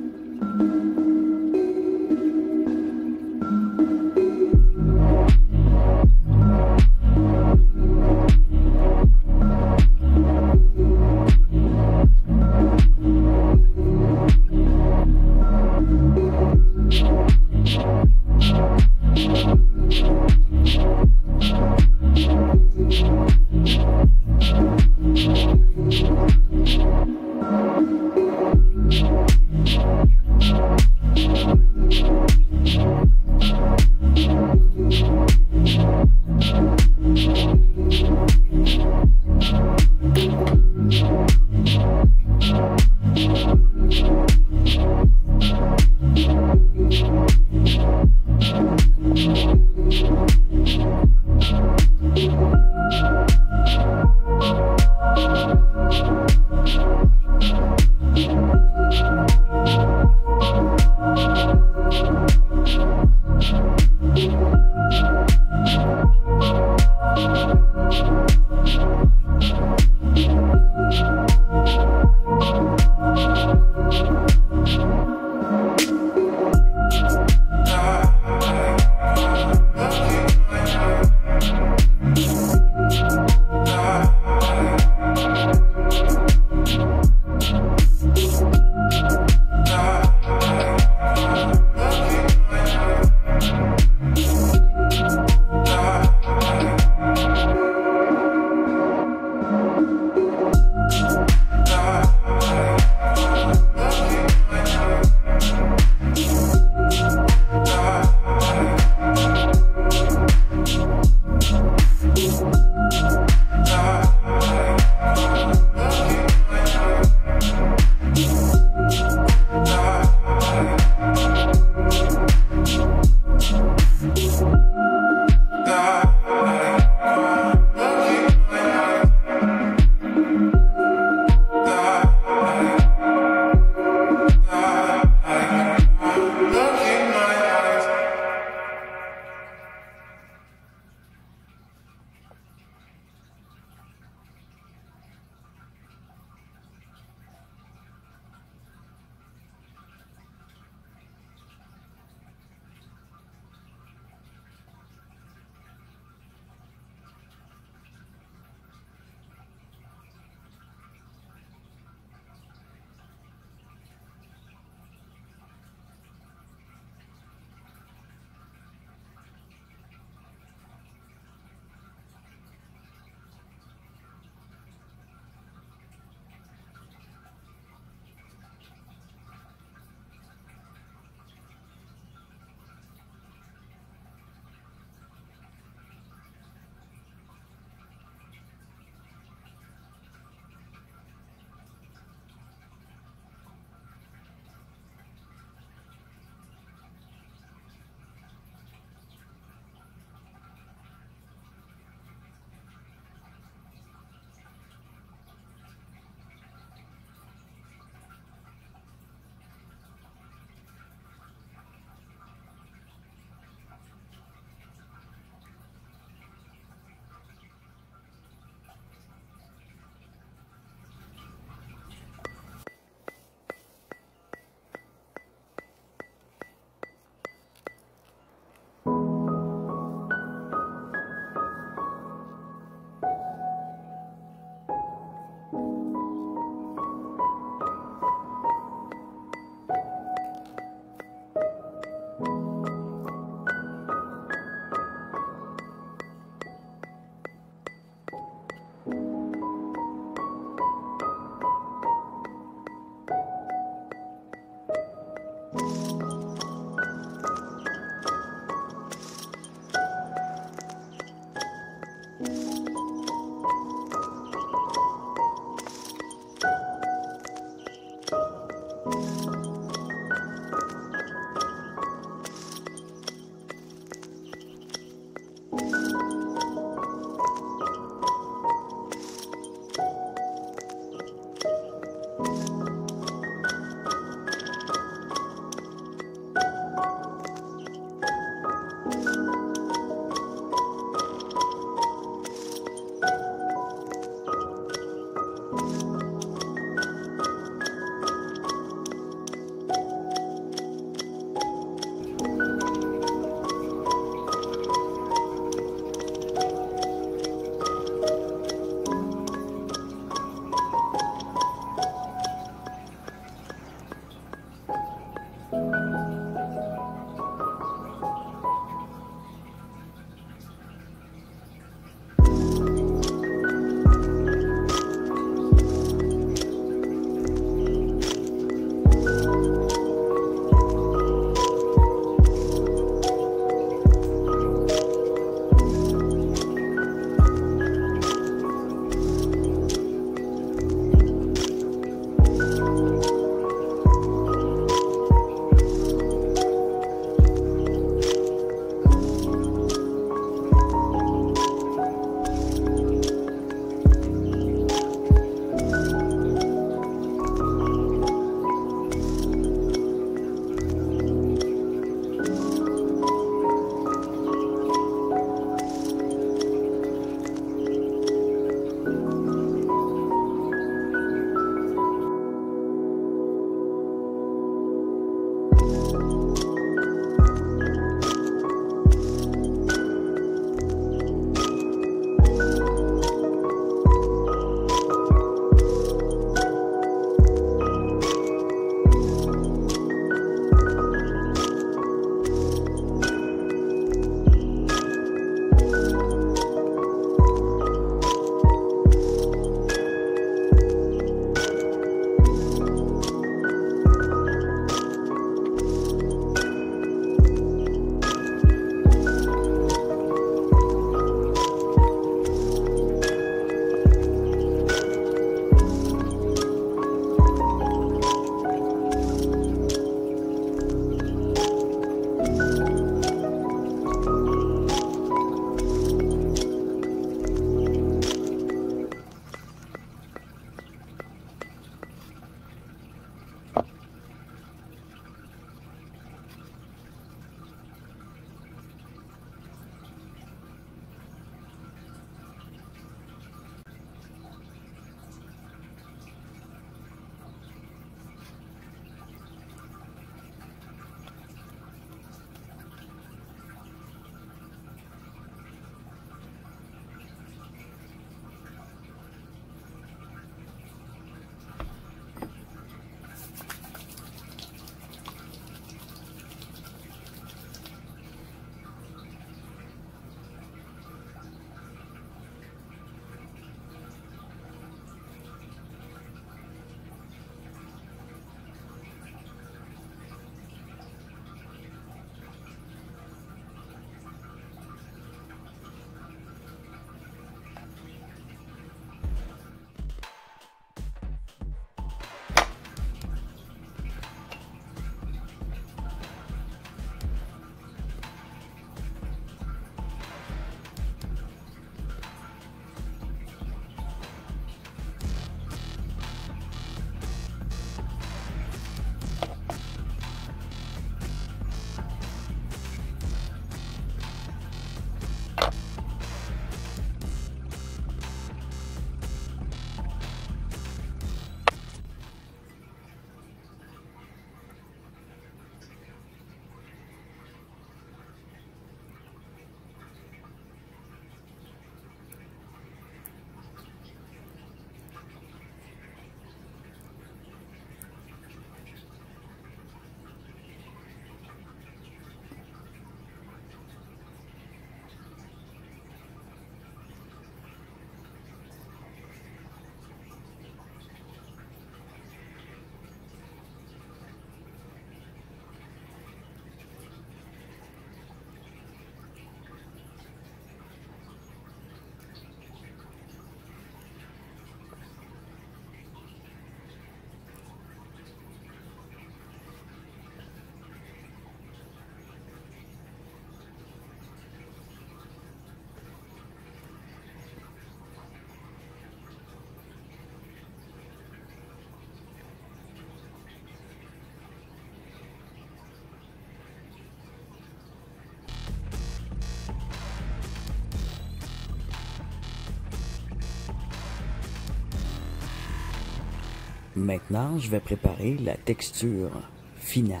Maintenant, je vais préparer la texture finale.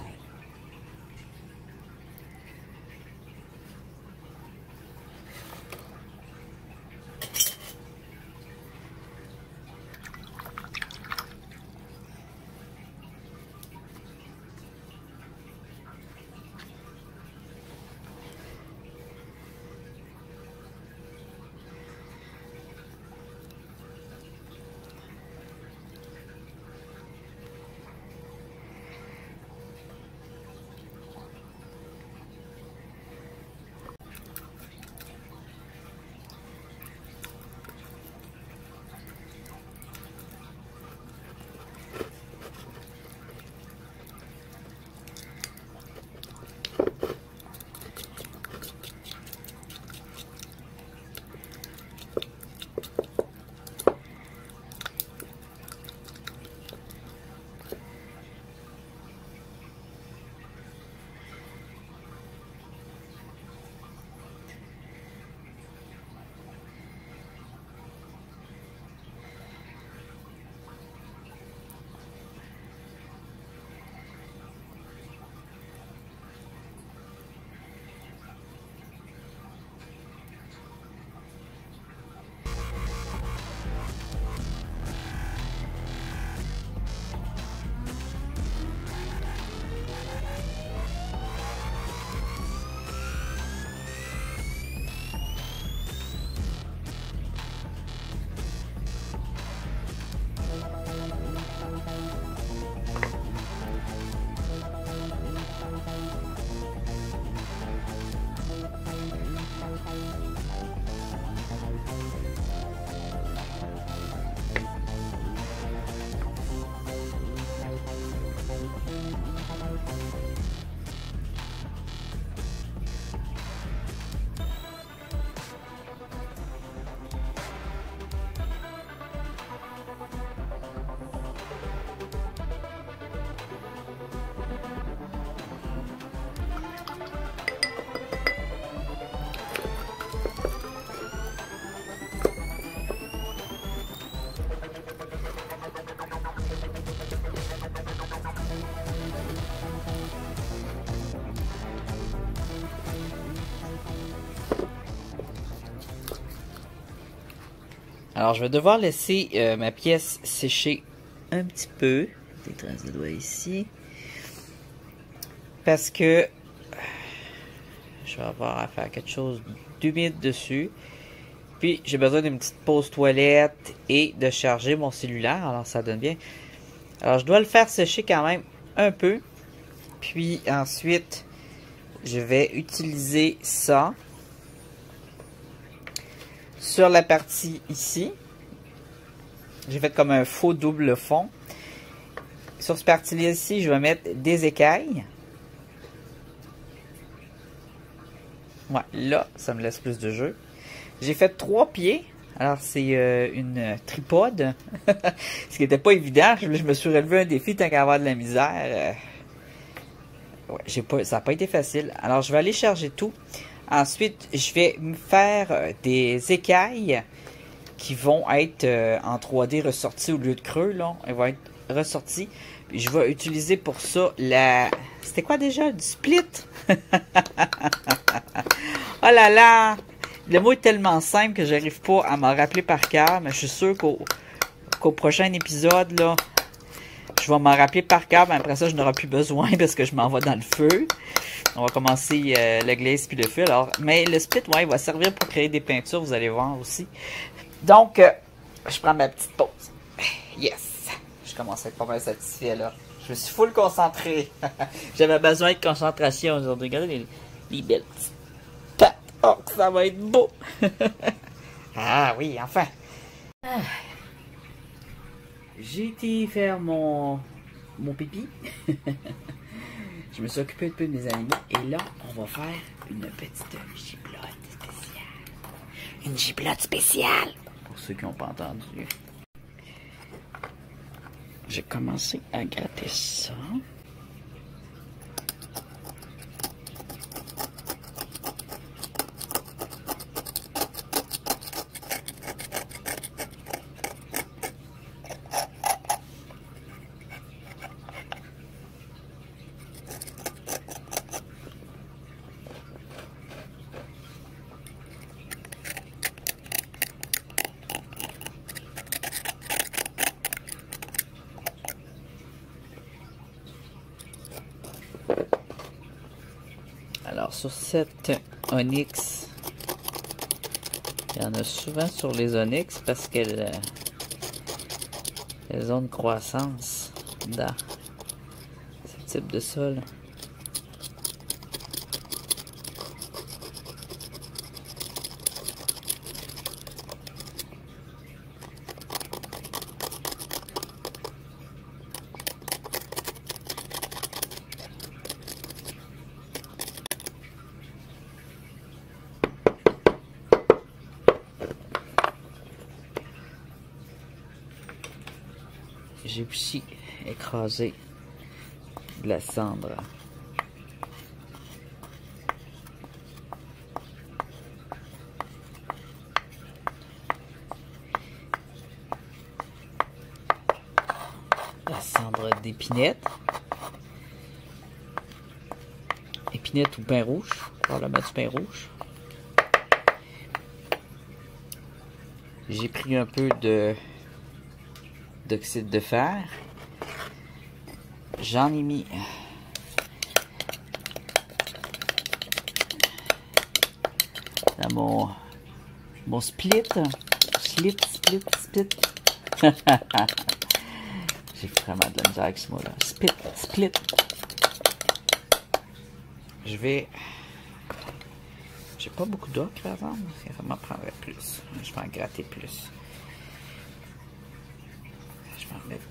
Alors, je vais devoir laisser ma pièce sécher un petit peu. Des traces de doigts ici. Parce que je vais avoir à faire quelque chose d'humide dessus. Puis, j'ai besoin d'une petite pause toilette et de charger mon cellulaire. Alors, ça donne bien. Alors, je dois le faire sécher quand même un peu. Puis, ensuite, je vais utiliser ça sur la partie ici. J'ai fait comme un faux double fond. Sur cette partie-là ici, je vais mettre des écailles. Ouais, là, ça me laisse plus de jeu. J'ai fait 3 pieds. Alors, c'est une tripode. Ce qui n'était pas évident. Je me suis relevé un défi tant qu'à avoir de la misère. Ouais, ça n'a pas été facile. Alors, je vais aller charger tout. Ensuite, je vais me faire des écailles qui vont être en 3D ressorties au lieu de creux. Là. Elles vont être ressorties. Puis je vais utiliser pour ça la... C'était quoi déjà? Du split? Oh là là! Le mot est tellement simple que j'arrive pas à m'en rappeler par cœur. Mais je suis sûr qu'au prochain épisode, là, je vais m'en rappeler par cœur. Mais après ça, je n'aurai plus besoin parce que je m'en vais dans le feu. On va commencer la glace puis le feu. Alors, mais le split, ouais, il va servir pour créer des peintures, vous allez voir aussi. Donc, je prends ma petite pause. Yes! Je commence à être pas mal satisfait, là. Je me suis full concentré. J'avais besoin de concentration aujourd'hui. Regardez les belles petites pattes. Oh, ça va être beau! Ah oui, enfin! Ah. J'ai été faire mon pipi. Je me suis occupé un peu de mes animaux. Et là, on va faire une petite giblotte spéciale. Une giblotte spéciale! Pour ceux qui n'ont pas entendu. J'ai commencé à gratter ça. Alors, sur cette onyx, il y en a souvent sur les onyx parce qu'elles ont une croissance dans ce type de sol. J'ai aussi écrasé de la cendre. La cendre d'épinette. Épinette ou pain rouge. Probablement du pain rouge. J'ai pris un peu d'oxyde de fer. J'en ai mis dans mon split. Split. J'ai vraiment de la misère avec ce mot-là. Split. J'ai pas beaucoup d'ocre, par exemple. Il vraiment prendrait plus. Je vais en gratter plus. Je vais en mettre.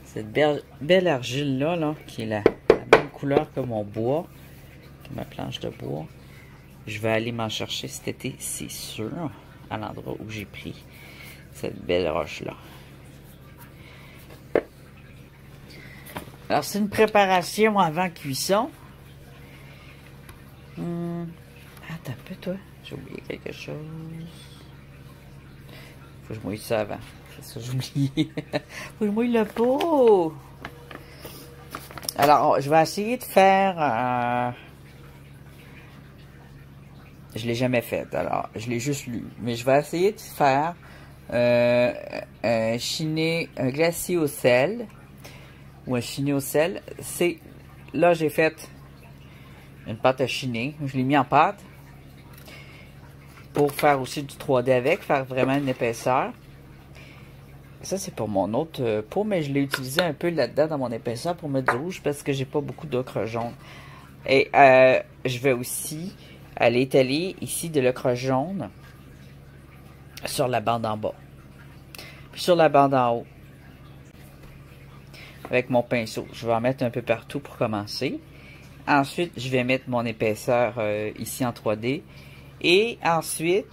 Cette belle argile-là, qui est la même couleur que mon bois, que ma planche de bois, je vais aller m'en chercher cet été, c'est sûr, à l'endroit où j'ai pris cette belle roche-là. Alors, c'est une préparation avant cuisson. Attends un peu, toi. J'ai oublié quelque chose. Faut que je mouille ça avant. C'est ça, j'ai oublié. Faut que je mouille le pot. Alors, je vais essayer de faire... Je l'ai jamais fait, alors je l'ai juste lu. Mais je vais essayer de faire un glacier au sel. Ou un chiné au sel. Là, j'ai fait une pâte à chiner. Je l'ai mis en pâte. Pour faire aussi du 3D avec. Faire vraiment une épaisseur. Ça, c'est pour mon autre pot. Mais je l'ai utilisé un peu là-dedans dans mon épaisseur pour mettre du rouge. Parce que j'ai pas beaucoup d'ocre jaune. Et je vais aussi aller étaler ici de l'ocre jaune sur la bande en bas. Puis sur la bande en haut. Avec mon pinceau. Je vais en mettre un peu partout pour commencer. Ensuite, je vais mettre mon épaisseur ici en 3D. Et ensuite,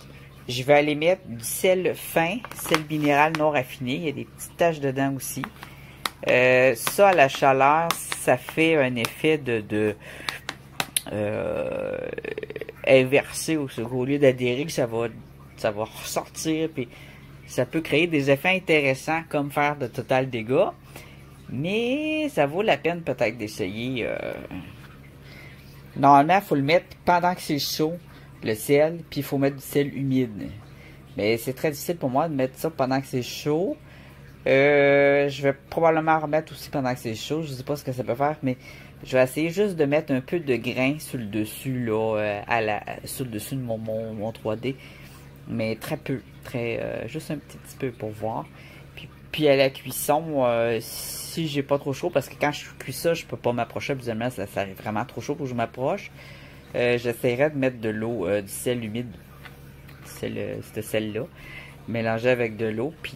je vais aller mettre du sel fin, sel minéral non raffiné. Il y a des petites taches dedans aussi. Ça, à la chaleur, ça fait un effet inversé au lieu d'adhérer, ça va ressortir. Puis ça peut créer des effets intéressants comme faire de total dégâts. Mais ça vaut la peine peut-être d'essayer. Normalement, il faut le mettre pendant que c'est chaud, le sel, puis il faut mettre du sel humide. Mais c'est très difficile pour moi de mettre ça pendant que c'est chaud. Je vais probablement remettre aussi pendant que c'est chaud. Je ne sais pas ce que ça peut faire, mais je vais essayer juste de mettre un peu de grain sur le dessus, là, sur le dessus de mon 3D. Mais très peu, juste un petit peu pour voir. Puis à la cuisson, si j'ai pas trop chaud, parce que quand je cuis ça, je peux pas m'approcher, habituellement ça arrive vraiment trop chaud pour que je m'approche. J'essaierai de mettre de l'eau, du sel humide, ce sel-là, mélanger avec de l'eau, puis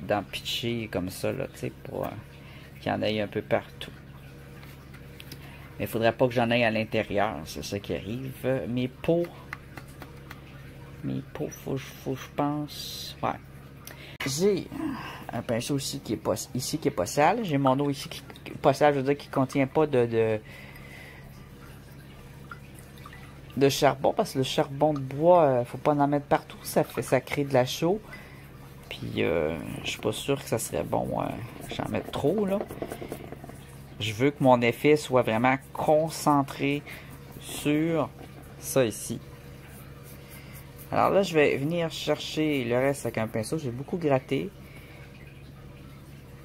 d'en pitcher comme ça, là, tu sais, pour qu'il y en ait un peu partout. Mais il faudrait pas que j'en aille à l'intérieur, c'est ça qui arrive. Mes pots, faut que je pense, ouais. J'ai un pinceau ici qui est pas sale. J'ai mon eau ici qui est pas sale, je veux dire qui contient pas de charbon, parce que le charbon de bois, faut pas en mettre partout, ça crée de la chaux. Puis je suis pas sûr que ça serait bon j'en mettre trop là. Je veux que mon effet soit vraiment concentré sur ça ici. Alors là, je vais venir chercher le reste avec un pinceau. J'ai beaucoup gratté.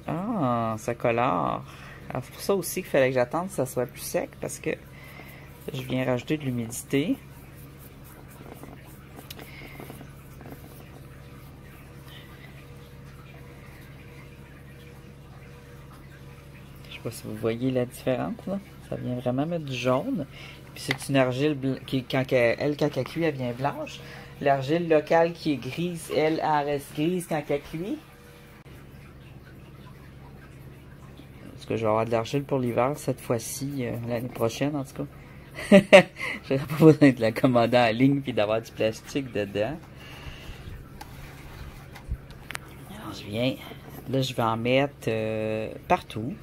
Ah, ça colore. Alors c'est pour ça aussi qu'il fallait que j'attende que ça soit plus sec parce que je viens rajouter de l'humidité. Je sais pas si vous voyez la différence là. Ça vient vraiment mettre du jaune. Puis c'est une argile qui, quand elle cuit, elle vient blanche. L'argile locale qui est grise, elle reste grise quand elle cuit. Parce que je vais avoir de l'argile pour l'hiver cette fois-ci, l'année prochaine en tout cas. J'aurais pas besoin de la commander en ligne puis d'avoir du plastique dedans. Alors je viens, là je vais en mettre partout.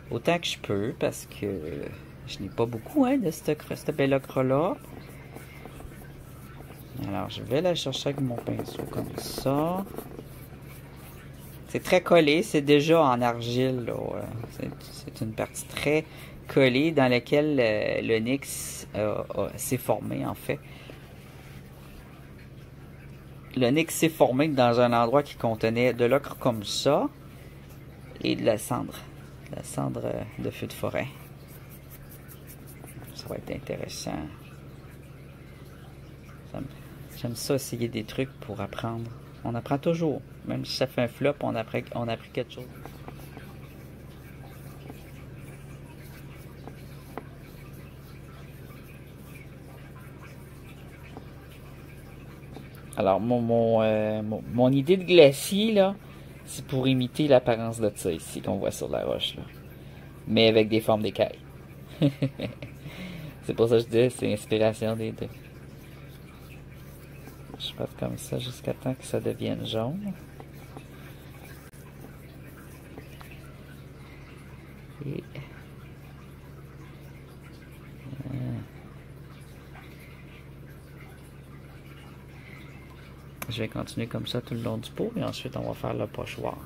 Autant que je peux parce que je n'ai pas beaucoup de cette belle ocre-là. Alors je vais la chercher avec mon pinceau comme ça. C'est très collé, c'est déjà en argile. C'est une partie très collée dans laquelle l'onyx s'est formé en fait. L'onyx s'est formé dans un endroit qui contenait de l'ocre comme ça et de la cendre. La cendre de feu de forêt. Ça va être intéressant. J'aime ça essayer des trucs pour apprendre. On apprend toujours. Même si ça fait un flop, on a appris quelque chose. Alors, mon idée de glacis, là, c'est pour imiter l'apparence de ça ici qu'on voit sur la roche, là. Mais avec des formes d'écailles. C'est pour ça que je dis, c'est l'inspiration des deux. Je passe comme ça jusqu'à temps que ça devienne jaune. Et... je vais continuer comme ça tout le long du pot et ensuite on va faire le pochoir.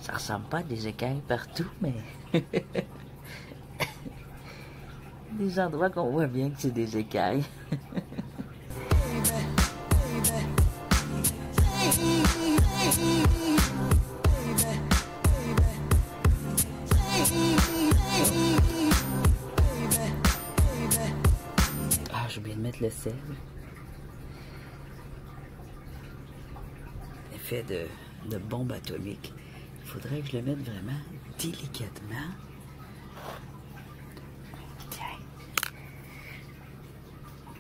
Ça ressemble pas à des écailles partout, mais des endroits qu'on voit bien que c'est des écailles. Ah, j'ai oublié de mettre le sel. Effet de bombe atomique. faudrait que je le mette vraiment délicatement. Tiens.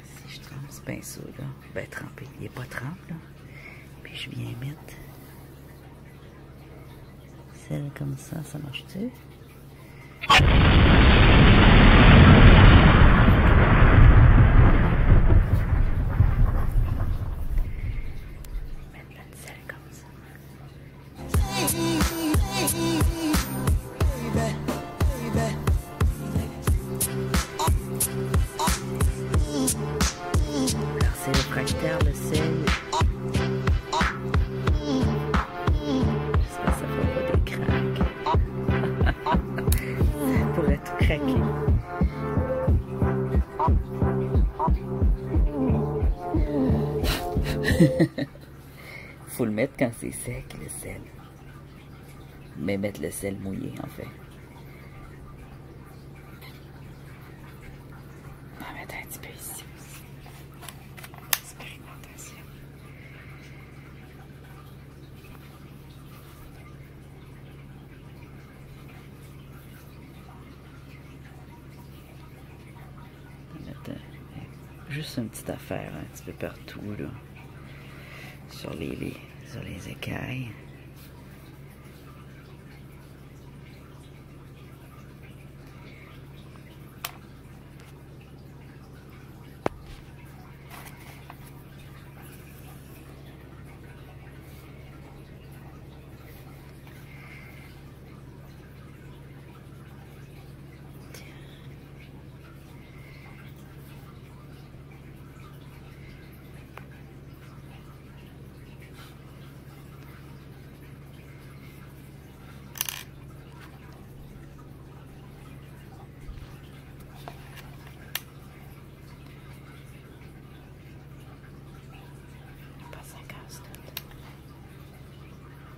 Si je trempe ce pinceau-là, ben trempé, il n'est pas trempé, là. Puis je viens mettre celle comme ça marche-tu? C'est réfractaire le sel. J'espère que ça fera pas des craques. Ça pourrait tout craquer. Faut le mettre quand c'est sec, le sel. Mais mettre le sel mouillé, en fait. On va mettre un petit peu ici aussi. Expérimentation. On va mettre juste une petite affaire, un petit peu partout, là. Sur les écailles.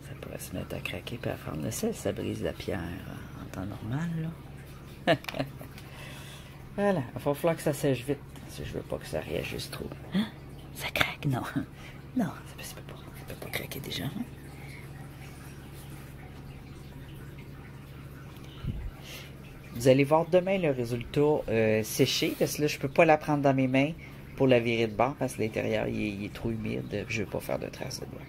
Ça pourrait se mettre à craquer et à fendre le sel, ça brise la pierre en temps normal, là. Voilà, il va falloir que ça sèche vite, si je veux pas que ça réagisse trop. Hein? Ça craque? Non. Non, ça peut pas craquer déjà. Hein? Vous allez voir demain le résultat séché, parce que là, je peux pas la prendre dans mes mains pour la virer de bord, parce que l'intérieur, il est trop humide. Je veux pas faire de traces de doigts.